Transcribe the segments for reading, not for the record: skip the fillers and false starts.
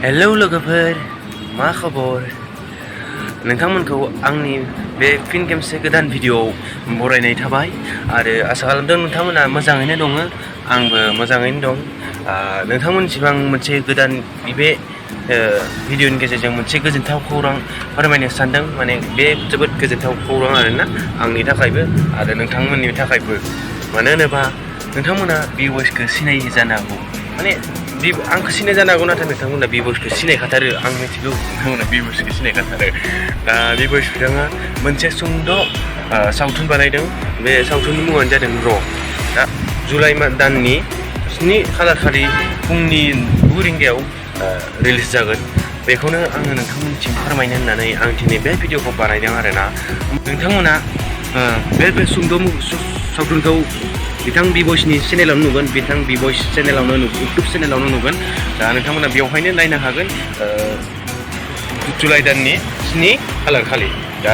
hello लोगोफोर मा खबर नोंथांमोनखौ आंनि बे फिन खेबसे गोदान भिडिअ'आव बरायनाय थाबाय आरो आसा खालामदों नोंथांमोना मोजाङैनो दङ आंबो मोजाङैनो दं नोंथांमोननिसिम आं मोनसे गोदान बे भिडिअ'नि गेजेरजों मोनसे गोजोनथाव खौरां फोरमायनो सानदों माने बे जोबोद गोजोनथाव खौरां आरोना आंनि थाखायबो आरो नोंथांमोननि थाखायबो मानो होनोबा नोंथांमोना भिउवार्सखौ सिनायि जानो हागौ माने आंखौ सिनाय जानो हागौ नाथाय नोंथांमोना भिउवार्सखौ सिनायखाथारो आं मिथिगौ नोंथांमोना भिउवार्सखौ सिनायखाथारो दा भिउवार्स बिथाङा मोनसे सुंद' सावथुन बानायदों बे सावथुननि मुङानो जादों र' दा जुलाइ दाननि 7 खालार खालि फुंनि 9 रिंगायाव रिलिज जागोन बेखौनो आङो नोंथांमोननिसिम फोरमायनो होननानै आं दिनै बे भिडिअ'खौ बानायदों आरोना नोंथांमोना बे सुंद' सावथुनखौ बिथां भिभ'इसनि चेनेलावनो नुगोन बिथां भिभ'इस चेनेलावनो इउटुब चेनेलावनो नुगोन दा नोंथांमोना बेवहायनो नायनो हागोन जुलाइ दाननि 7 खालार खालि दा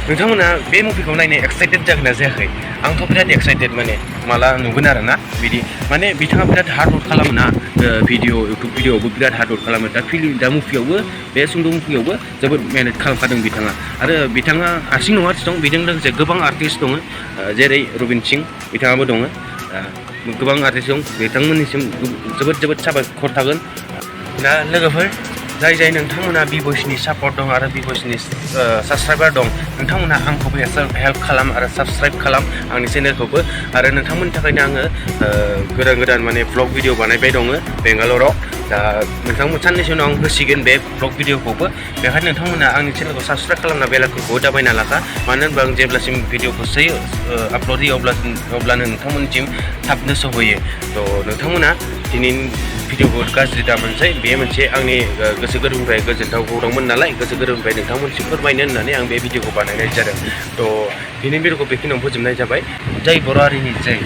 नोंथांमोना बे मुभिखौ नायनो एक्साइटेड जागोन ना जायाखै आंथ' बिराद एक्साइटेड माने माला नुगोन आरोना बिदि माने बिथाङा बिराद हार्ड वर्क खालामो ना इउटुब भिडिअ'आवबो बिराद हार्ड वर्क खालामो दा मुभियावबो बे सुंद' मुभियावबो जोबोद मेहनत खालामखादों बिथाङा आरो बिथाङा हारसिं नङा दं बेजों लोगोसे गोबां आर्टिस्ट दङ जेरै रबिन सिं बिथाङाबो दङ गोबां आर्टिस्ट दं बिथांमोननिसिम जोबोद साबायखर थागोन दा लोगोफोर जाय नोंथांमोना भिभ'इसनि सापर्ट दं आरो भिभ'इसनि साबस्क्राइबार दं नोंथांमोना आंखौबो एसे हेल्प खालाम आरो साबस्क्राइब खालाम आंनि चेनेलखौबो आरो नोंथांमोननि थाखायनो आङो गोदान माने ब्लग भिडिअ बानायबाय दङ बेंगालराव दा नोंथांमोन साननैसो उनाव आं होसिगोन बे ब्लग भिडिअखौबो बेखायनो नोंथांमोना आंनि चेनेलखौ साबस्क्राइब खालामना बेलाखौ दाबायना लाखा मानो होनबा आं जेब्लासिम भिडिअखौ सोयो आपल'ड होयो अब्लानो नोंथांमोननिसिम थाबनो सहैयो थ' नोंथांमोना दिनैनि भिडिअखौ गाज्रि दा मोनसै बे मोनसे आंनि गोसो गोरबोनिफ्राय गोजोनथाव खौरांमोन नालाय गोसो गोरबोनिफ्राय नोंथांमोनसिम फोरमायनो होननानै आं बे भिडिअखौ बानायनाय जादों थ' दिनैनि भिडिअखौ बेखिनियाव फोजोबनाय जाबाय जय बर' हारिनि जय